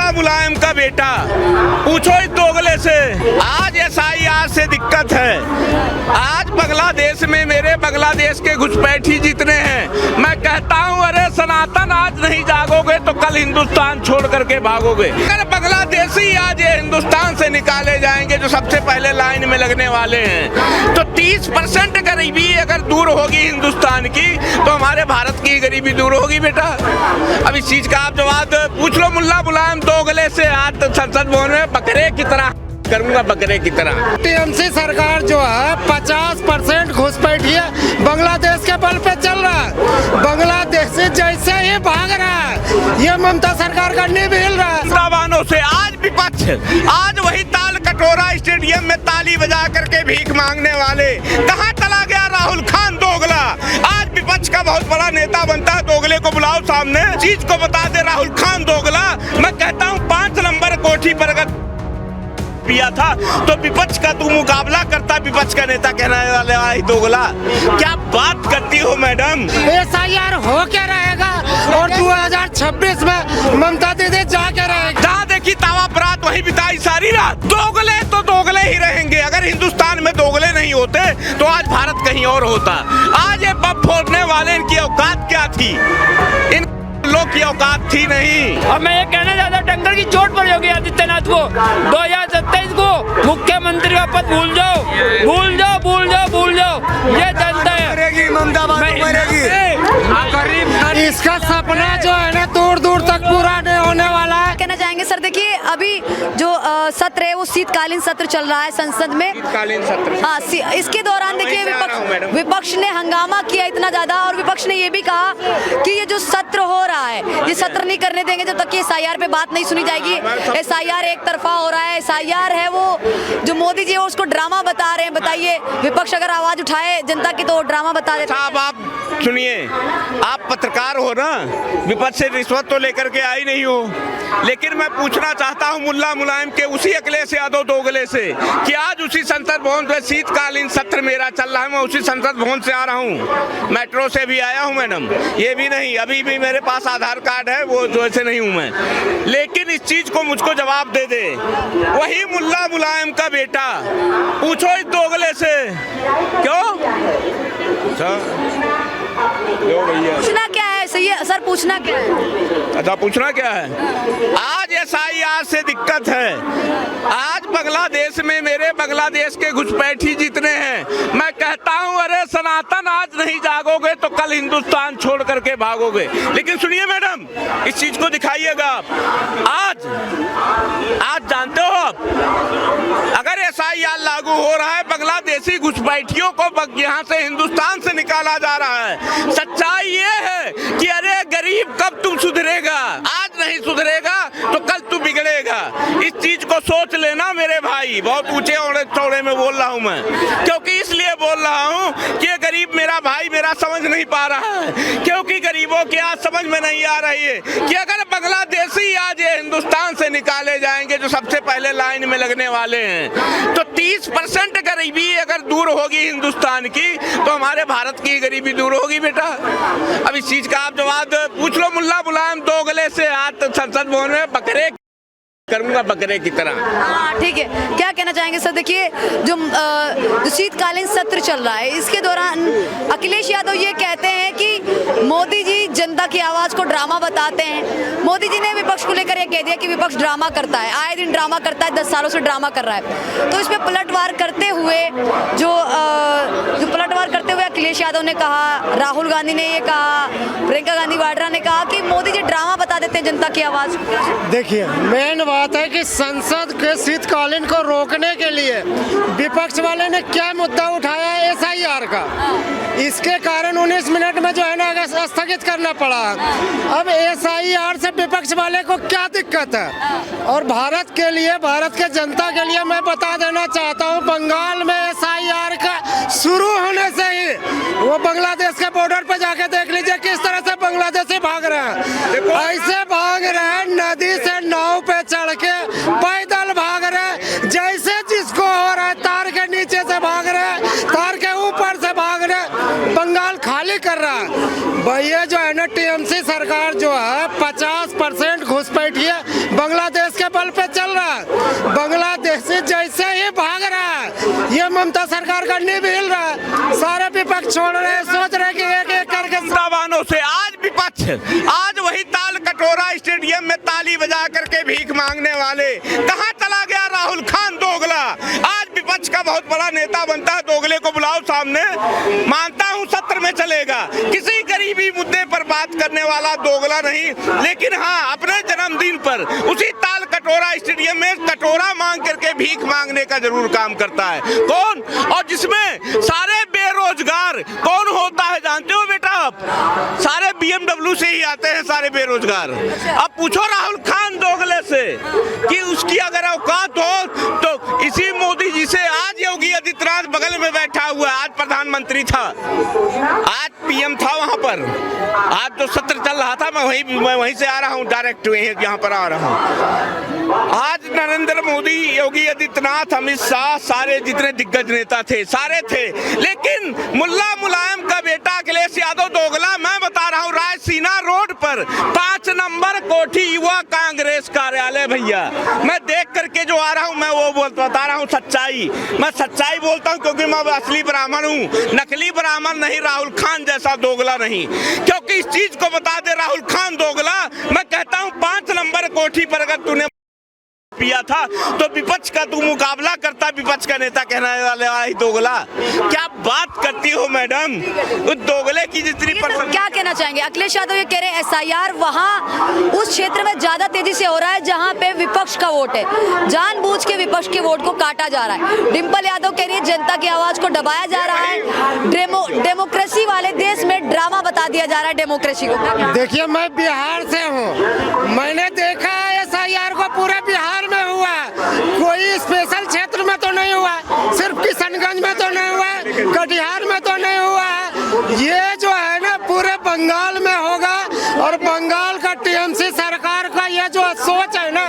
मुल्ला मुलायम का बेटा, पूछो इस दोगले से। आज SIR से दिक्कत है। आज बांग्लादेश में मेरे बांग्लादेश के घुसपैठी जितने हैं, मैं कहता हूँ अरे सनातन आज नहीं जागोगे तो कल हिंदुस्तान छोड़ करके भागोगे। अगर बांग्लादेशी आज ये हिंदुस्तान से निकाले जाएंगे जो सबसे पहले लाइन में लगने वाले हैं, तो 30% गरीबी अगर दूर होगी हिंदुस्तान की तो हमारे भारत की गरीबी दूर होगी बेटा। अब इस चीज का आप जवाब पूछ लो मुल्ला मुलायम दोगले से। आज तो संसद भवन में बकरे की तरह करूंगा, बकरे की तरह। टीएमसी सरकार जो है 50% घुसपैठी है, बांग्लादेश के बल पे चल रहा है। बांग्लादेश से जैसे ही भाग रहा है, ये ममता सरकार का नहीं मिल रहा है। जवानों से आज विपक्ष, आज वही ताल कटोरा स्टेडियम में ताली बजा करके भीख मांगने वाले, कहाँ चला गया राहुल खान दोगला? आज विपक्ष का बहुत बड़ा नेता बनता है, दोगले को बुलाओ सामने, चीज को बता दे राहुल खान दोगला। मैं कहता हूँ 5 नंबर कोठी पर अगर पिया था तो विपक्ष का तू मुकाबला करता, विपक्ष का नेता कहने वाले भाई दोगला। क्या बात करती हो मैडम? SIR हो क्या रहेगा और 2026 में ममता दीदी जा के रहेगी। जहाँ देखी तावा बरात वही बिताई सारी रात। दोगले तो दोगले ही रहेंगे। अगर हिंदुस्तान में दोगले नहीं होते तो आज भारत कहीं और होता। आज ये बम फोड़ने वाले, इनकी औकात क्या थी? इन लोग की औकात थी नहीं। अब मैं ये कहना चाहता हूँ, टंगर की चोट पड़ योगी आदित्यनाथ को 2027 को मुख्यमंत्री का पद भूल जाओ, भूल जाओ, भूल जाओ, भूल जाओ। ये जनता है, इसका सपना जो है ना दूर दूर तक पूरा नहीं होने वाला है। कहना चाहेंगे सर, देखिए अभी जो सत्र है वो शीतकालीन सत्र चल रहा है संसद में। शीतकालीन सत्र, हाँ, इसके दौरान देखिए विपक्ष ने हंगामा किया इतना ज्यादा, और विपक्ष ने ये भी कहा कि ये जो सत्र हो रहा है ये सत्र नहीं करने देंगे जब तक कि SIR पे बात नहीं सुनी जाएगी। SIR एक तरफा हो रहा है। SIR है वो जो मोदी जी है उसको ड्रामा बता रहे हैं। बताइए, विपक्ष अगर आवाज उठाए जनता की तो ड्रामा बता देते। साहब आप सुनिए, आप पत्रकार हो ना, विपक्ष से रिश्वत तो लेकर के आई नहीं हो, लेकिन मैं पूछना चाहता हूं मुल्ला मुलायम के उसी अखिलेश यादव दोगले से कि आज उसी संसद भवन में शीतकालीन सत्र मेरा चल रहा है। मैं उसी संसद भवन से आ रहा हूं, मेट्रो से भी आया हूं मैडम, ये भी नहीं, अभी भी मेरे पास आधार कार्ड है, वो जो ऐसे नहीं हूं मैं। लेकिन इस चीज को मुझको जवाब दे दे वही मुल्ला मुलायम का बेटा, पूछो इस दोगले से। क्यों पूछना क्या है? सही है सर, पूछना क्या है? अच्छा, पूछना क्या है? आज SIR से दिक्कत है। आज बांग्लादेश में मेरे बांग्लादेश के घुसपैठी जितने हैं, मैं कहता हूँ अरे सनातन आज नहीं जागोगे तो कल हिंदुस्तान छोड़ करके भागोगे। लेकिन सुनिए मैडम, इस चीज को दिखाइएगा आप। आज जानते हो आप, अगर SIR लागू हो रहा है, बांग्लादेशी घुसपैठियों को यहाँ से हिंदुस्तान से निकाला जा रहा है, सच्चाई ये है कि अरे गरीब कब तुम सुधरेगा? आज नहीं सुधरेगा तो कल तू बिगड़ेगा। इस चीज को सोच लेना मेरे भाई। बहुत ऊंचे और चौड़े में बोल रहा हूं मैं, क्योंकि इसलिए बोल रहा हूं कि गरीब मेरा भाई मेरा समझ नहीं पा रहा है, क्योंकि गरीबों की आज समझ में नहीं आ रही है कि अगर बांग्लादेशी आज ये हिंदुस्तान से निकाले जाएंगे जो सबसे पहले लाइन में लगने वाले हैं, तो 30% गरीबी अगर दूर होगी हिंदुस्तान की तो हमारे भारत की गरीबी दूर होगी बेटा। अब इस चीज का आप जवाब पूछ लो मुल्ला मुलायम दोगले से। आज तो संसद भवन में बकरे करूंगा, बकरे की तरह। हाँ ठीक है, क्या कहना चाहेंगे सर? देखिए जो शीतकालीन सत्र चल रहा है, इसके दौरान अखिलेश यादव ये कहते हैं कि मोदी जी जनता की आवाज को ड्रामा बताते हैं। मोदी जी ने विपक्ष को लेकर ये कह दिया कि विपक्ष ड्रामा करता है, आए दिन ड्रामा करता है, 10 सालों से ड्रामा कर रहा है। तो इस पर पलटवार करते हुए जो पलटवार करते हुए अखिलेश यादव ने कहा, राहुल गांधी ने ये कहा, प्रियंका गांधी वाड्रा ने कहा कि मोदी जी ड्रामा बता देते हैं जनता की आवाज। देखिए, मेन बात है कि संसद के शीतकालीन को रोकने के लिए विपक्ष वाले ने क्या मुद्दा उठाया है SIR का, इसके कारण 19 मिनट में जो है ना स्थगित करना पड़ा। अब SIR से विपक्ष वाले को क्या दिक्कत है? और भारत के लिए, भारत के जनता के लिए मैं बता देना चाहता हूँ, बंगाल में SIR का शुरू होने से ही वो बांग्लादेश के बॉर्डर पे जाके देख लीजिए किस तरह से बांग्लादेशी भाग रहे हैं। ऐसे भाग रहे हैं, नदी से नाव पे चढ़ के पैदल भाग रहे हैं, जैसे जिसको हो रहा है तार के नीचे से भाग रहे हैं, तार के ऊपर से भाग रहे हैं, बंगाल खाली कर रहा है। भैया जो है ना, टीएमसी सरकार जो है 50% घुसपैठिया बांग्लादेश के बल पे चल रहा है। बांग्लादेश जैसे ही भाग रहा है, ये ममता सरकार का नहीं हिल रहा है। सारे विपक्ष छोड़ रहे हैं, सोच रहे कि एक एक करके दावानों से आज विपक्ष, आज वही ताल कटोरा स्टेडियम में ताली बजा करके भीख मांगने वाले, कहाँ चला गया राहुल खान दोगला? आज विपक्ष का बहुत बड़ा नेता बनता है, दोगले को बुलाओ सामने, मानता हूँ सत्र में चलेगा। किसी गरीबी मुद्दे पर बात करने वाला दोगला नहीं, लेकिन हाँ अपने जन्मदिन पर उसी ताल कटोरा स्टेडियम में कटोरा मांग करके भीख मांगने का जरूर काम करता है। कौन? और जिसमें सारे बेरोजगार कौन होता है जानते हो बेटा आप? सारे BMW से ही आते हैं सारे बेरोजगार। अब पूछो राहुल खान दोगले से कि उसकी अगर औकात हो तो इसी मोदी जी से, आज योगी आदित्यनाथ बगल में बैठा हुआ है, आज प्रधानमंत्री था, आज PM था वहां पर, आज जो सत्र चल रहा था मैं वहीं से आ रहा हूं, डायरेक्ट यहाँ पर आ रहा हूं। आज नरेंद्र मोदी, योगी आदित्यनाथ, अमित शाह, सारे जितने दिग्गज नेता थे सारे थे, लेकिन मुल्ला मुलायम का बेटा अखिलेश यादव दोगला, मैं बता रहा हूँ रायसीना रोड पर 5 नंबर कोठी युवा कांग्रेस कार्यालय, भैया मैं देख करके जो आ रहा हूँ मैं वो बता रहा हूँ सच्चाई। मैं सच्चाई बोलता हूँ क्योंकि मैं असली ब्राह्मण हूँ, नकली ब्राह्मण नहीं, राहुल खान जैसा दोगला नहीं। क्योंकि इस चीज को बता दे राहुल खान दोगला, मैं कहता हूँ 5 नंबर कोठी पर अगर तूने पिया था तो विपक्ष का तू मुकाबला करता, विपक्ष का नेता कहने वाले आई दोगला। क्या बात करती हो मैडम, उस दोगले की जितनी क्या कहना चाहेंगे? अखिलेश यादव ये कह रहे हैं SIR वहाँ उस क्षेत्र में ज्यादा तेजी से हो रहा है जहाँ पे विपक्ष का वोट है, जानबूझ के विपक्ष के वोट को काटा जा रहा है। डिम्पल यादव कह रही है जनता की आवाज को दबाया जा रहा है, डेमोक्रेसी वाले देश में ड्रामा बता दिया जा रहा है डेमोक्रेसी को। देखिए मैं बिहार से हूँ, मैंने देखा है SIR को पूरे बिहार में हुआ, कोई स्पेशल क्षेत्र में तो नहीं हुआ, सिर्फ किशनगंज में तो नहीं हुआ, कटिहार में तो नहीं हुआ, ये जो है ना पूरे बंगाल में होगा। और बंगाल का TMC सरकार का ये जो सोच है ना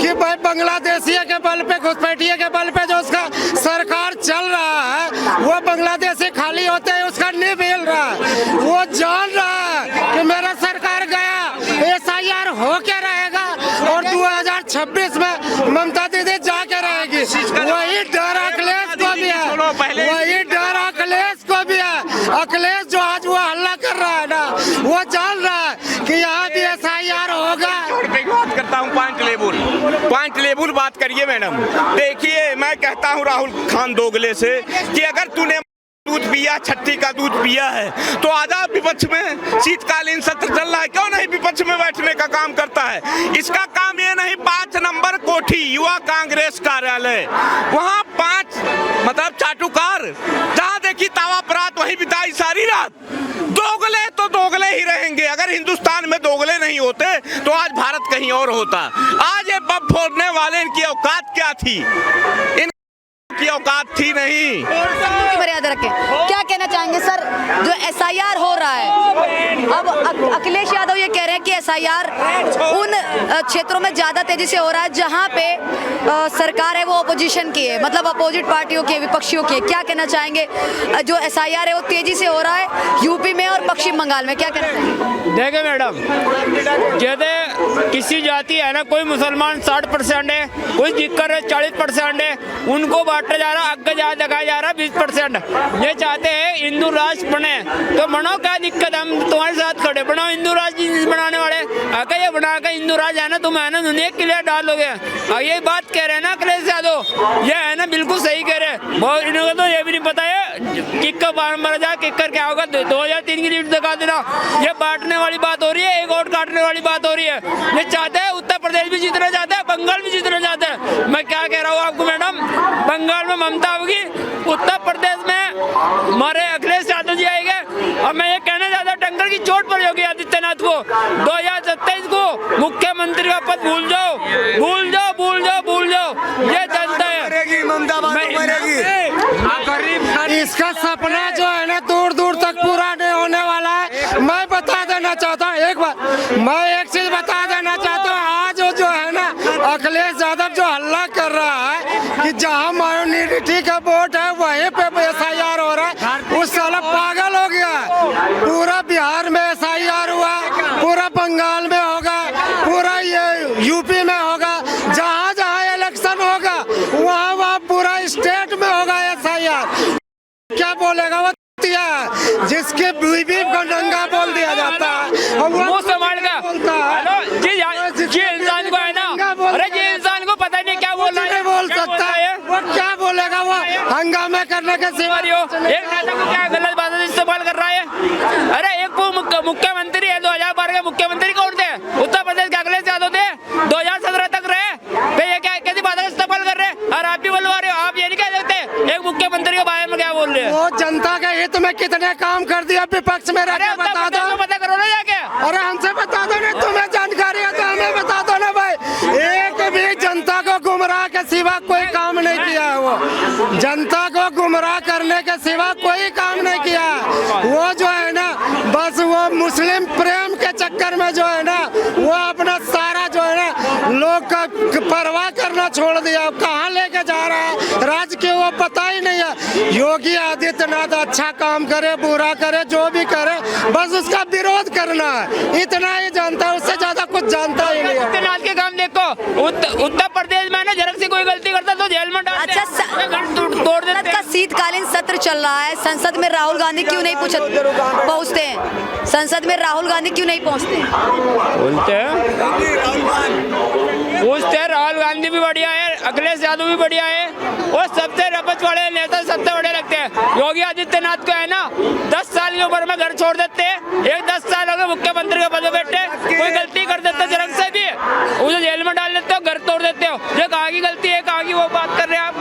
कि भाई बांग्लादेशी के बल पे, घुसपैठिए के बल पे जो उसका सरकार चल रहा है, वो बांग्लादेशी खाली होते हैं उसका नहीं मिल रहा है। वो जान रहा है कि मेरा सरकार गया, SIR हो के रहेगा और 2026 में ममता दीदी जाके रहेगी। वही डर अखिलेश को भी है, वही डर अखिलेश को भी है। अखिलेश जो आज वो हल्ला कर रहा है ना, वो जान रहा है कि यहाँ भी SIR होगा। बात करता हूँ पॉइंट लेबुल बात करिए मैडम। देखिए मैं कहता हूँ राहुल खान दोगले से कि अगर तूने दूध पिया, छट्टी का दूध पिया है तो आजा विपक्ष में, शीतकालीन सत्र चल रहा है, क्यों नहीं विपक्ष में बैठने का काम करता है? इसका काम ये नहीं, 5 नंबर कोठी युवा कांग्रेस कार्यालय, वहाँ 5 मतलब चाटुकार, जहाँ देखी तावा परात वही बिताई सारी रात। दोगले तो दोगले ही रहेंगे। अगर हिंदुस्तान में दोगले नहीं होते तो आज भारत कहीं और होता। आज ये बम फोड़ने वाले, इनकी औकात क्या थी? की औकात थी नहीं। मर्यादा रखें। क्या कहना चाहेंगे सर, जो SIR हो रहा है, अब अखिलेश यादव ये कह रहे हैं कि SIR उन क्षेत्रों में ज्यादा तेजी से हो रहा है जहां पे सरकार है वो अपोजिशन की है, मतलब अपोजिट पार्टियों की, विपक्षियों की है। क्या कहना चाहेंगे, जो SIR है वो तेजी से हो रहा है यूपी में और पश्चिम बंगाल में, क्या कहना चाहेंगे? देखिए मैडम, जैसे किसी जाति है ना, कोई मुसलमान 60% है, कोई दिक्कत है 40% है, उनको बांटा जा रहा, आगे जा दिखाया जा रहा 20%। ये चाहते हैं हिंदू राष्ट्र बने, तो बनाओ, क्या दिक्कत, हम तुम्हारे साथ खड़े, बनाओ हिंदू राष्ट्र बनाने वाले, आके ये बना के हिंदू राष्ट्र है ना, तुम है ना दुनिया के लिए डालोगे। और ये बात कह रहे हैं ना अखिलेश यादव, ये है ना बिल्कुल सही कह रहे हैं। बहुत इन्होंने तो ये भी नहीं पता है किक्कर मारा जाए, किक्कर क्या होगा, 2003 की लीड दिखा देना। ये बांटने वाली बात हो रही है, एक वोट काटने वाली बात हो रही है। ये चाहते हैं उत्तर प्रदेश भी जीतना चाहते हैं, बंगाल भी जीतना चाहते हैं। मैं क्या कह रहा हूँ आपको मैडम, बंगाल में ममता होगी, उत्तर प्रदेश में हमारे अखिलेश यादव जी आएंगे। और मैं ये कहना चाहता हूँ, टंगड़ की चोट पर योगी आदित्यनाथ को 2027 को मुख्यमंत्री का पद भूल जाओ, भूल जाओ, भूल जाओ, भूल जाओ। ये जनता है, इसका सपना जो है ना दूर दूर तक पूरा नहीं होने वाला है। मैं बता देना चाहता हूँ, एक बार मैं एक चीज बता देना चाहता हूँ, आज जो है ना अखिलेश यादव जो हल्ला कर रहा है कि जहाँ माइनॉरिटी का वोट है वहीं पे SIR हो रहा है, उस साला पागल हो गया। पूरा बिहार में SIR हुआ, पूरा बंगाल में होगा, बोलेगा वो है, जिसके बीवी को नंगा बोल दिया जाता है और वो मुंह संभाल का बोलता है। हेलो जी इंसान को है ना, अरे जी इंसान को पता नहीं क्या बोल रहा है, बोल सकता है वो क्या बोलेगा, वो हंगामे करने के सिवा एक नेता को क्या गलत बात इस्तेमाल कर रहा है। अरे एक मुख्यमंत्री है, 2012 के मुख्यमंत्री कौन थे? उत्तर प्रदेश के अखिलेश यादव थे, 2017 तक रहे। फिर ये क्या कैसी बात इस्तेमाल कर रहे हैं? और आप भी बोलवा रहे हो, आप ये नहीं कह सकते एक मुख्यमंत्री के बारे में क्या बोल रहे हैं? वो जनता के हित में कितने काम कर दिया विपक्ष में रह के बता दो, पता करो ना जाके। अरे हमसे बता दो ना, तुम्हें जानकारी है तो हमें बता दो ना भाई। एक भी जनता को गुमराह के सिवा कोई काम नहीं किया है, वो जनता को गुमराह करने के सिवा कोई काम नहीं किया है। वो जो है ना बस वो मुस्लिम प्रेम के चक्कर में जो है ना वो अपना सारा जो है ना लोग का परवाह करना छोड़ दिया। कहाँ लेके जा रहा है राज्य के वो पता ही नहीं है। योगी आदित्यनाथ अच्छा काम करे बुरा करे जो भी करे बस उसका विरोध करना है, इतना ही जानता है, उससे ज्यादा कुछ जानता ही नहीं है। आदित्यनाथ के काम देखो, उत्तर प्रदेश में ना जरा से कोई गलती करता तो जेल में डाल अच्छा, तोड़ देते। संसद का शीतकालीन सत्र चल रहा है, संसद में राहुल गांधी क्यों नहीं पहुंचते हैं? संसद में राहुल गांधी क्यों नहीं पहुंचते हैं? पूछते हैं राहुल गांधी भी बढ़िया है, अखिलेश यादव भी बढ़िया है, और सबसे रपच वाले नेता सबसे बड़े लगते हैं। योगी आदित्यनाथ को है ना 10 साल की उम्र में घर छोड़ देते हैं, एक 10 साल हो गए मुख्यमंत्री के पद पे बैठे, कोई गलती कर देते जरंग से भी उसे जेल में डाल देते हो, घर तोड़ देते हो। ये कहाँ की गलती है, कहाँ की वो बात कर रहे हैं आप?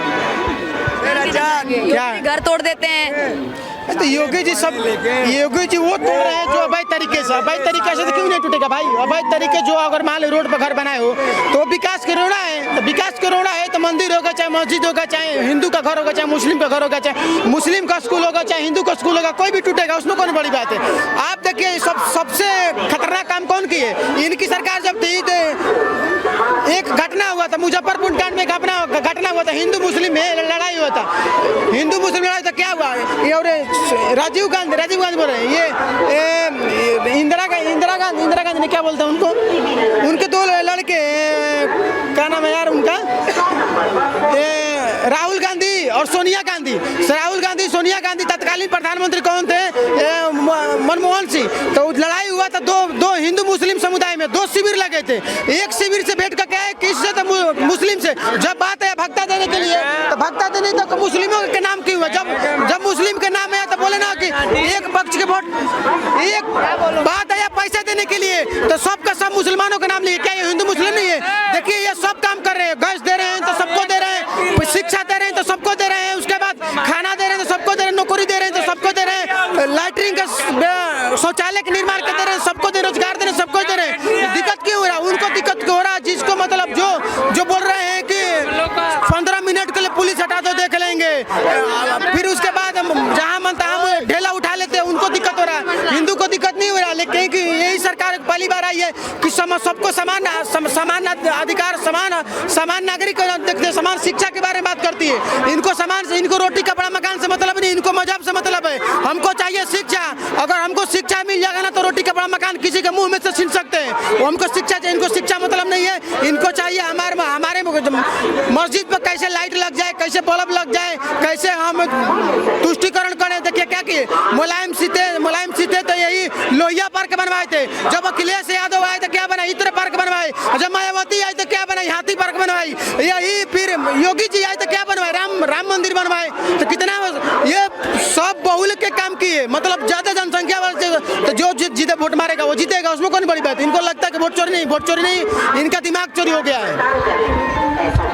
योगी घर तोड़ देते हैं तो योगी जी वो तोड़ रहे हैं जो अवैध तरीके से तो क्यों नहीं टूटेगा भाई? अवैध तरीके जो अगर मान लो रोड पर घर बनाए हो तो विकास के रोड़ा है, तो विकास के रोड़ा है तो मंदिर होगा, चाहे मस्जिद होगा, चाहे हिंदू का घर होगा, चाहे मुस्लिम का घर होगा, चाहे मुस्लिम का स्कूल होगा, चाहे हिंदू का स्कूल होगा, कोई भी टूटेगा उसमें कौन बड़ी बात है? आप देखिए सबसे खतरनाक काम कौन किए? इनकी सरकार जब थी तो एक घटना हुआ था, मुजफ्फरपुर कांड में घटना हुआ था, हिंदू मुस्लिम में लड़ाई हुआ था, हिंदू मुस्लिम लड़ाई था, क्या हुआ? ये और राजीव गांधी बोल रहे हैं, ये इंदिरा गांधी ने क्या बोलता है उनको, उनके 2 लड़के क्या नाम है यार उनका, राहुल गांधी और सोनिया गांधी। सोनिया गांधी तत्कालीन प्रधानमंत्री कौन थे? मनमोहन सिंह। तो लड़ाई हुआ था दो हिंदू मुस्लिम समुदाय में, 2 शिविर लगे थे। एक शिविर से बैठ कर क्या है, किससे तो मुस्लिम से। जब बात है भक्ता देने के लिए तो भक्ता देने तो मुस्लिमों के नाम क्यों है? जब मुस्लिम के नाम है तो बोले ना कि एक पक्ष के वोट, एक बात है पैसा देने के लिए तो सबका सब मुसलमानों का नाम लिए, क्या ये हिंदू मुस्लिम नहीं है? देखिए ये सब काम कर रहे हैं, गैस दे रहे हैं तो सबको दे रहे हैं, शिक्षा दे रहे हैं तो सबको दे रहे हैं, उसके बाद खाना दे रहे हैं तो सबको दे रहे हैं, नौकरी दे रहे हैं तो सबको दे रहे हैं, लाइटरिंग का शौचालय के निर्माण कर दे रहे हैं, सबको दे, रोजगार दे रहे हैं, सबको दे रहे हैं। दिक्कत क्यों हो रहा है? उनको दिक्कत क्यों हो रहा है? जिसको मतलब जो बोल रहे हैं कि 15 मिनट के लिए पुलिस हटा दो देख लेंगे, फिर उसके बाद जहाँ मन तहाँ ढेला उठा लेते हैं, उनको दिक्कत हो रहा है। हिंदू को दिक्कत नहीं हो रहा, लेकिन यही सरकार पहली बार आई है कि सबको समान अधिकार, समान नागरिक देखते, समान शिक्षा के बारे में बात करती है। इनको रोटी कपड़ा मकान से मतलब नहीं, इनको मजहब से मतलब है। हमको चाहिए शिक्षा, अगर हमको शिक्षा मिल जाएगा ना तो रोटी कपड़ा मकान किसी के मुंह में से छीन सकते हैं। वो हमको शिक्षा चाहिए, इनको शिक्षा मतलब नहीं है। इनको चाहिए हमारे मस्जिद पर कैसे लाइट लग जाए, कैसे बल्ब लग जाए, कैसे हम तुष्टिकरण करें। देखिए क्या किए, मुलायम सीते तो यही लोहिया पार्क बनवाए थे। जब अखिलेश यादव आए तो क्या बनाए, इतने पार्क बनवाए। जब मायावती आई तो क्या बनाई, हाथी पार्क बनवाई। यही फिर योगी जी आए तो क्या बनवाए, राम मंदिर बनवाए। तो कितना ये सब बहुल के काम किए, मतलब ज्यादा जनसंख्या वाले तो जो जीते वोट मारेगा वो जीतेगा, उसमें कौन बड़ी बात है? इनको लगता है कि वोट चोरी नहीं, इनका दिमाग चोरी हो गया है।